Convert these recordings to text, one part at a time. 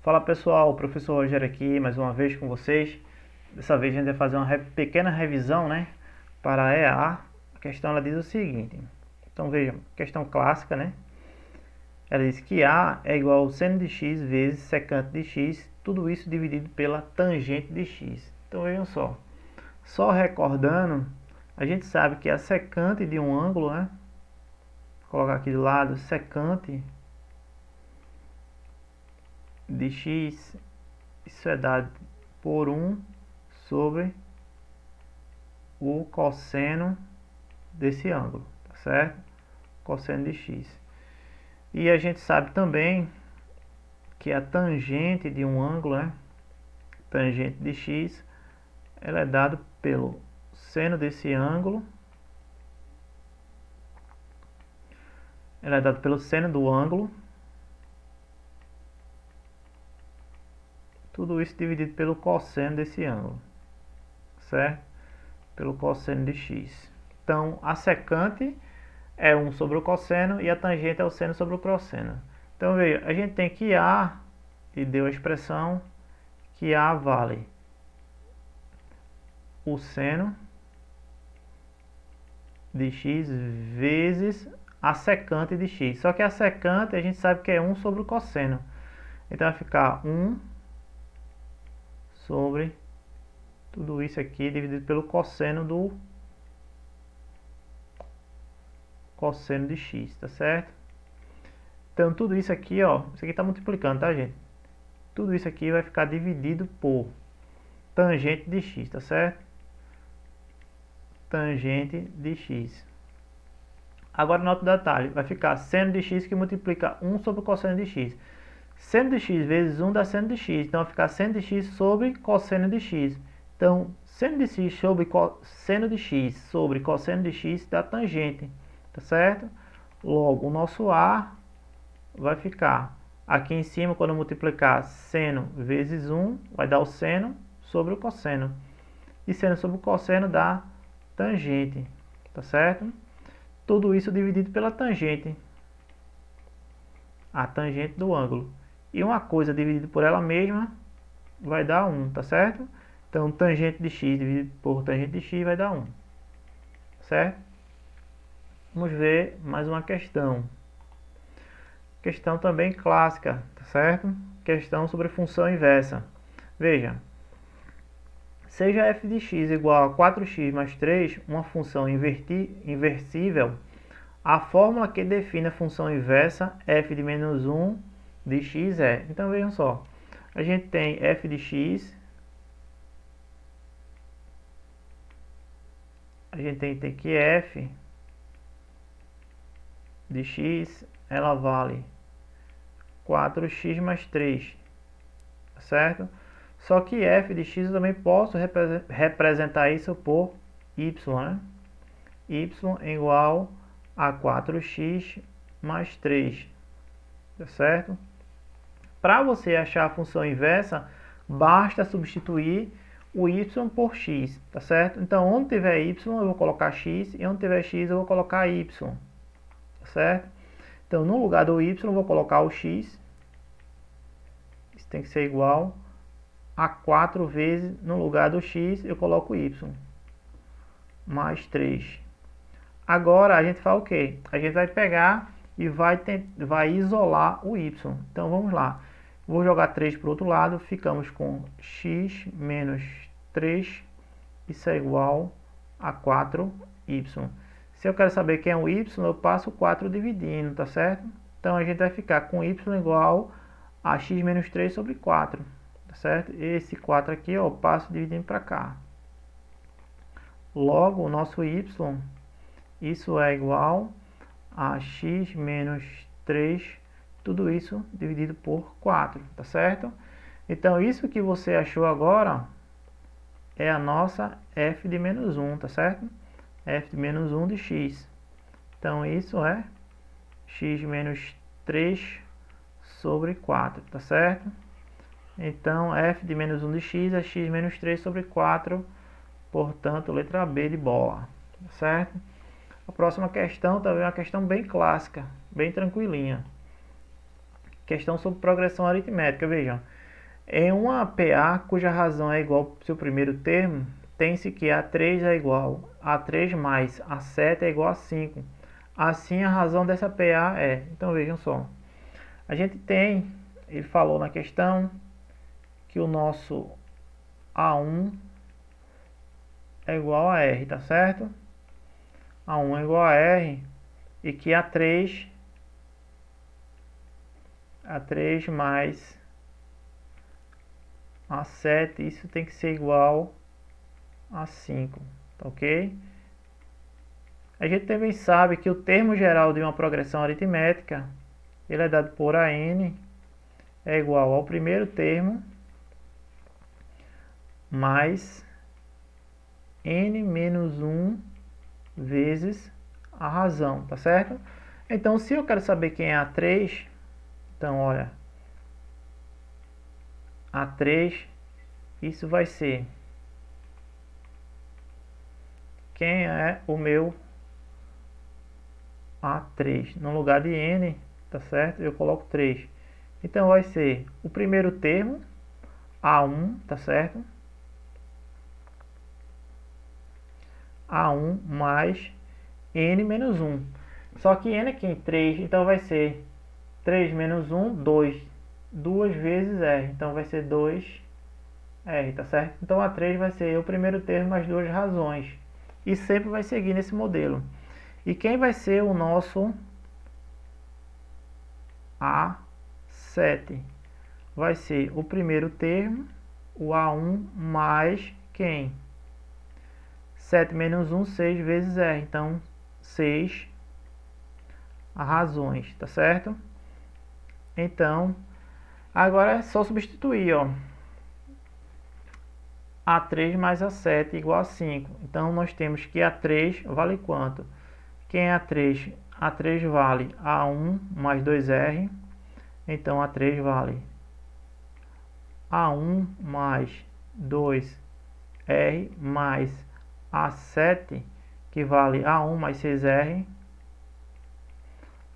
Fala pessoal, o professor Rogério aqui mais uma vez com vocês. Dessa vez a gente vai fazer uma pequena revisão, né, para a EA. A questão ela diz o seguinte, então vejam, questão clássica, né? Ela diz que A é igual ao seno de x vezes secante de x, tudo isso dividido pela tangente de x. Então vejam só recordando, a gente sabe que a secante de um ângulo, né? Vou colocar aqui do lado, secante de x, isso é dado por 1 sobre o cosseno desse ângulo, tá certo? Cosseno de x. E a gente sabe também que a tangente de um ângulo, né? Tangente de x, ela é dada pelo seno desse ângulo, ela é dada pelo seno do ângulo, tudo isso dividido pelo cosseno desse ângulo, certo? Pelo cosseno de x. Então, a secante é 1 sobre o cosseno e a tangente é o seno sobre o cosseno. Então, veja, a gente tem que A, e deu a expressão que A vale o seno de x vezes a secante de x. Só que a secante a gente sabe que é 1 sobre o cosseno. Então vai ficar 1 sobre tudo isso aqui dividido pelo cosseno do cosseno de x, tá certo? Então tudo isso aqui, ó, isso aqui está multiplicando, tá, gente? Tudo isso aqui vai ficar dividido por tangente de x, tá certo? Tangente de x. Agora nota o detalhe, vai ficar seno de x que multiplica 1 sobre o cosseno de x. Seno de x vezes 1 dá seno de x, então vai ficar seno de x sobre cosseno de x. Então, seno de x sobre seno de x sobre cosseno de x dá tangente, tá certo? Logo, o nosso A vai ficar aqui em cima, quando eu multiplicar seno vezes 1, vai dar o seno sobre o cosseno. E seno sobre o cosseno dá tangente, tá certo? Tudo isso dividido pela tangente, a tangente do ângulo. E uma coisa dividida por ela mesma vai dar 1, tá certo? Então, tangente de x dividido por tangente de x vai dar 1, certo? Vamos ver mais uma questão. Questão também clássica, tá certo? Questão sobre função inversa. Veja, seja f de x igual a 4x mais 3, uma função inversível, a fórmula que define a função inversa f de menos 1 de x é... Então vejam só, a gente tem f de x, a gente tem que f de x, ela vale 4x mais 3, certo? Só que f de x eu também posso representar isso por y, né? Y é igual a 4x mais 3, tá certo? Para você achar a função inversa, basta substituir o y por x, tá certo? Então, onde tiver y, eu vou colocar x, e onde tiver x, eu vou colocar y, tá certo? Então, no lugar do y, eu vou colocar o x, isso tem que ser igual a 4 vezes, no lugar do x, eu coloco y, mais 3. Agora, a gente faz o quê? A gente vai pegar e vai isolar o y. Então, vamos lá. Vou jogar 3 para o outro lado, ficamos com x menos 3, isso é igual a 4y. Se eu quero saber quem é o y, eu passo 4 dividindo, tá certo? Então, a gente vai ficar com y igual a x menos 3 sobre 4, tá certo? Esse 4 aqui, ó, eu passo dividindo para cá. Logo, o nosso y, isso é igual a x menos 3, tudo isso dividido por 4, tá certo? Então, isso que você achou agora é a nossa f de menos 1, tá certo? F de menos 1 de x. Então, isso é x menos 3 sobre 4, tá certo? Então, f de menos 1 de x é x menos 3 sobre 4, portanto, letra B de bola, tá certo? A próxima questão também é uma questão bem clássica, bem tranquilinha. Questão sobre progressão aritmética, vejam. Em uma PA cuja razão é igual ao seu primeiro termo, tem-se que A3 é igual a 3 mais A7 é igual a 5. Assim, a razão dessa PA é... Então, vejam só. A gente tem, ele falou na questão, que o nosso A1 é igual a R, tá certo? A1 é igual a R e que A3 mais A7, isso tem que ser igual a 5, tá ok? A gente também sabe que o termo geral de uma progressão aritmética, ele é dado por AN, é igual ao primeiro termo mais N menos 1 vezes a razão, tá certo? Então, se eu quero saber quem é A3, então, olha, A3, isso vai ser quem é o meu A3. No lugar de N, tá certo? Eu coloco 3. Então, vai ser o primeiro termo, A1, tá certo? A1 mais N menos 1. Só que N aqui em 3, então vai ser 3 menos 1, 2. 2 vezes R, então vai ser 2R, tá certo? Então A3 vai ser o primeiro termo mais duas razões. E sempre vai seguir nesse modelo. E quem vai ser o nosso A7? Vai ser o primeiro termo, o A1 mais quem? 7 menos 1, 6 vezes R. Então, 6 razões, tá certo? Então, agora é só substituir, ó. A3 mais A7 igual a 5. Então, nós temos que A3 vale quanto? Quem é A3? A3 vale A1 mais 2R. Então, A3 vale A1 mais 2R mais A7, que vale A1 mais 6R.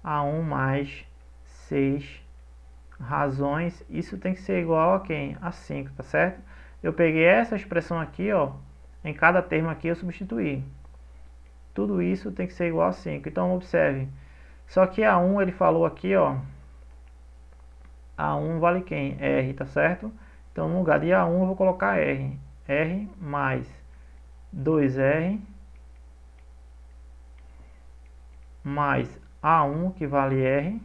A1 mais 6 razões. Isso tem que ser igual a quem? A 5, tá certo? Eu peguei essa expressão aqui, ó. Em cada termo aqui eu substituí. Tudo isso tem que ser igual a 5. Então, observe. Só que A1 ele falou aqui, ó. A1 vale quem? R, tá certo? Então, no lugar de A1 eu vou colocar R. R mais 2R mais A1, que vale R,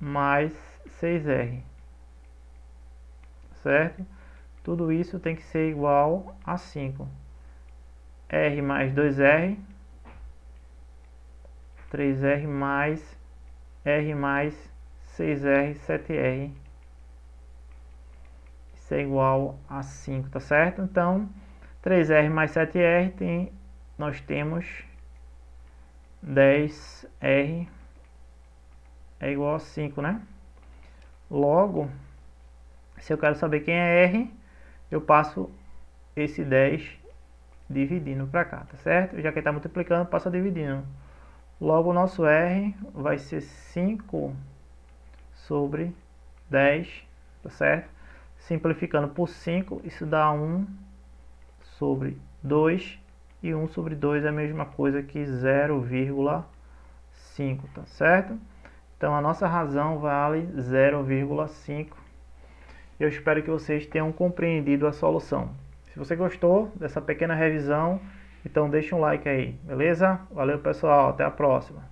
mais 6R. Certo? Tudo isso tem que ser igual a 5. R mais 2R, 3R mais R mais 6R, 7R. Isso é igual a 5, tá certo? Então, 3R mais 7R, nós temos 10R é igual a 5, né? Logo, se eu quero saber quem é R, eu passo esse 10 dividindo para cá, tá certo? Já que está multiplicando, passa dividindo. Logo, o nosso R vai ser 5 sobre 10, tá certo? Simplificando por 5, isso dá 1 sobre 2. E 1 sobre 2 é a mesma coisa que 0,5, tá certo? Então, a nossa razão vale 0,5. Eu espero que vocês tenham compreendido a solução. Se você gostou dessa pequena revisão, então deixa um like aí, beleza? Valeu, pessoal, até a próxima.